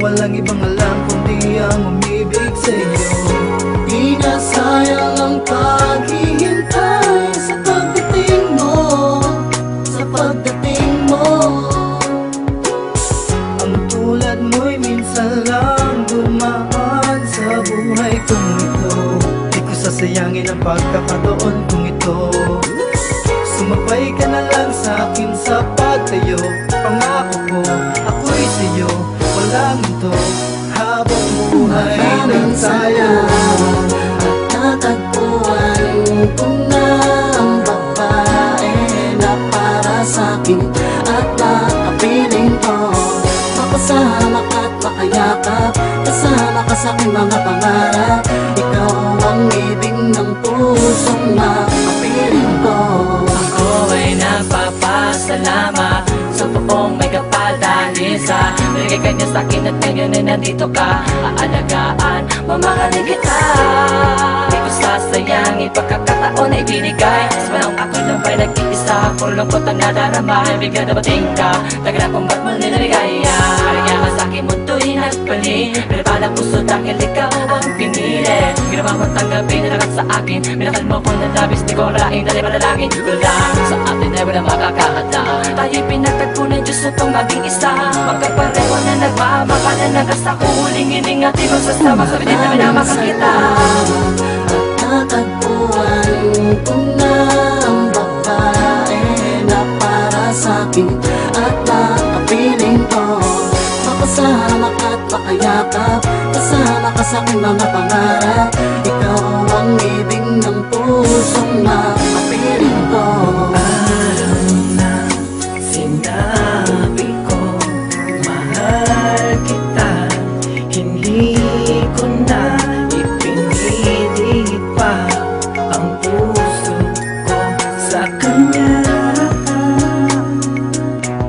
walang ibang alam kundi ang umibig sa'yo. Di na sayang ang paghihintay sa pagdating mo, sa pagdating mo. Ang tulad mo'y minsan lang dumaan sa buhay kong ito. Di ko sasayangin ang pagkakataon kong ito. Sumabay ka na lang sa akin sa pagtayo. Pangako ko, ako'y sa'yo, walang ito habang buhay ng tayo. Natagpuan ko na ang babae na para sa'kin at nakapiling ko. Makasama ka't makayakap, kasama ka sa'king mga pangarap. Ikaw ang ibig ng pusong makapiling ko. Ako ay nagpapasalamat sa buong may kapal dahil sa nilagay ka niya sa'kin at ngayon ay nandito ka. Aalagaan, mamahalin kita. Di ko sasayangin pagkakataon na ibinigay. Sa panahon ako'y lumpay nag-iisa, puro lungkot ang nadarama. Bigla dabating ka, tagal akong ba't muli naligaya. Kaya ka sa'kin mundo'y nagpali, pero pala puso dahil ikaw ang pinili. Ginawa mo tanggapin na lakas sa akin, minakal mo ko ng labis, di ko laing dali panalangin. Wala sa atin ay wala makakahata. Tayo'y pinagtagpo ng Diyos upang maging isa. Magkapareho na nagmamakalan ng gasta ko. Huling iningatin mo sa sama, sabitin na minamakan kita. Natagpuan ko na ang babae na para sa'kin at nakapiling ko. Makasama ka't makayakap, kasama ka sa'king mga pangarap. Ikaw ang ibig ng pusong makapiling ko. Alam na sinabi ko, mahal kita. Hindi ko na ipinilit pa ang puso ko sa kanya.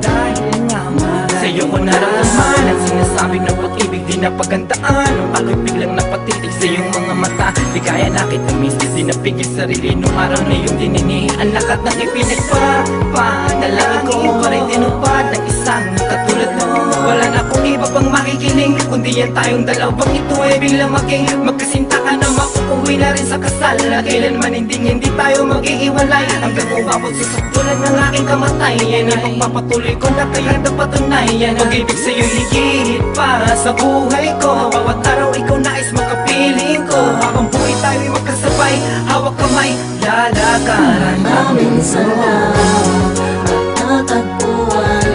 Dahil nga mahal sa'yo ko naramdaman ang sinasabing ng pag-ibig di napagandaan. Nung ako'y biglang napatitig sa iyong mga mata, di kaya na kita misis, di napigil sarili nung araw na iyong dininihan. Lakat ng ipinagpapanalangin ko pa rin tinupad ng isang katulad mo. Wala na akong iba pang makikiling kundi yan tayong dalawang ito ay biglang magkasinta ka na makukuwi na rin sa kasal. Na kailanman hindi tayo mag-iiwalay hanggang umabot sa saktulan ng aking kamatayan. Ang pagpapatuloy ko na kaya napatunayan. Pag-ibig sa'yo higit pa sa buhay ko. Bawat araw ikaw nais makapiling ko. Habang buhay tayo'y magkasabay, hawak kamay, lalakaran. Maraming salamat at natagpuan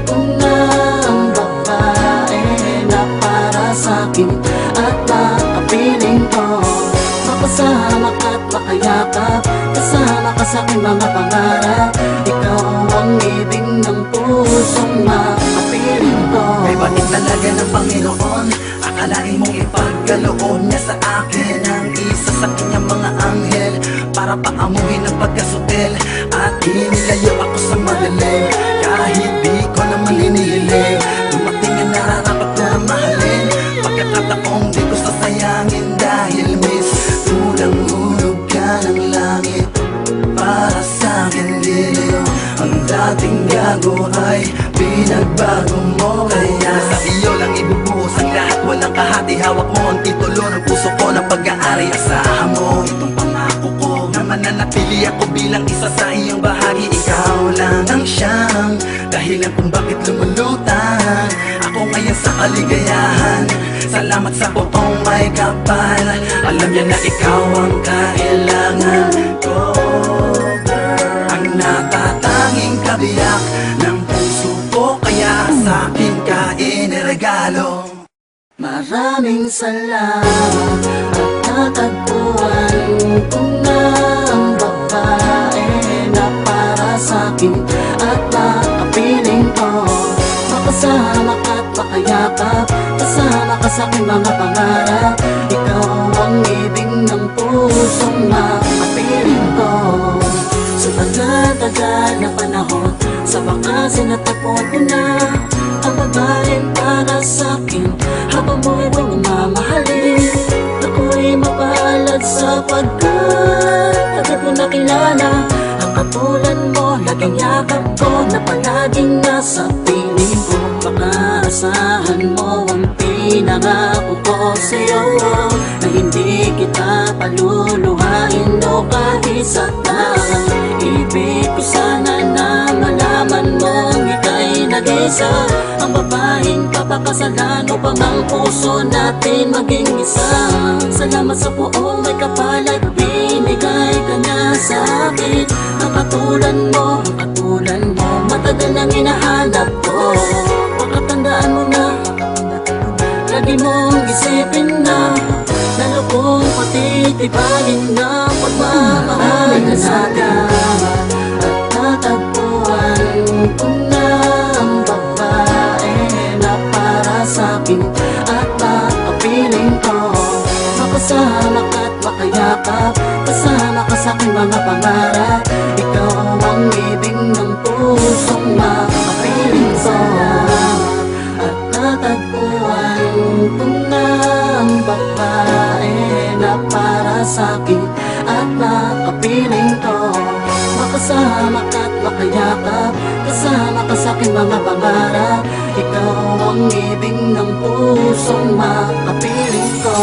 ko na ang babae na para sa'kin at nakapiling ko. Makasama ka't makayakap, kasama ka sa'king mga pangarap. Ikaw ang ibig ng pusong makapiling ko. May batid talaga ng Panginoon, akalain mong ipagkaloob niya sa akin ang isa sa kanyang mga anghel para paamuhin ang pagkasutil at inilayo ako sa madilim. Kahit di ko naman hinihiling, dumating ang nararapat ko na mahalin. Pagkakataong di ko sasayangin dahil miss, tulang hulog ka ng langit para sa'kin diliw. Ang dating gago ay pinagbago mo, kaya sa iyo lang ibubuhos ang lahat, walang kahati. Hawak mo ang titulo ng puso ko ng pag-aari. Asahan mo itong pangako ko na mananatili ako bilang isa sa iyong bahagi. Ikaw lang ang siyang dahilan kung bakit lumulutan ako ngayon sa kaligayahan. Salamat sa buong may kapal, alam niya na ikaw ang kailangan ko, girl. Ang natatanging kabiyak ng puso ko, kaya sa'kin ka iniregalo. Maraming salamat at natagpuan ko na ang babae na para sa'kin at nakapiling ko. Makasama ka't makayakap, kasama ka sa'king mga pangarap. Ikaw ang ibig ng pusong makapiling ko. Sa tagal-tagal na panahon, sa wakas sinatagpuan ko na ang babaeng para sa'kin. Habang buhay kong mamahalin, ako'y mapalad sapagkat agad mo nakilala ang katulad mo. Laging yakap ko na palaging nasa piling ko. Baka asahan mo ang piling pinangako ko sa'yo na hindi kita paluluhain o kahit saktan. Ibig ko sana na malaman mong ika'y nag-isa, ang babaeng papakasalan upang ang puso natin maging isa. Salamat sa buong may kapal at binigay ka niya sa akin. Ang katulad mo, matagal nang hinahanap ko. Pakatandaan mo na, lagi mong isipin na lalo kong patitibayin na pagmamahal na natin. At tatagpuan ko na ang babae na para sa'kin at makapiling ko. Makasama ka't makayakap, kasama ka sa'king mga pangarap. Ikaw ang ibig ng pusong makapiling ko. At natagpuan ko na ang babae na para sa'kin at makapiling ko. Makasama ka't makayakap, kasama ka sa'king mga pangarap. Ikaw ang ibig ng pusong makapiling ko.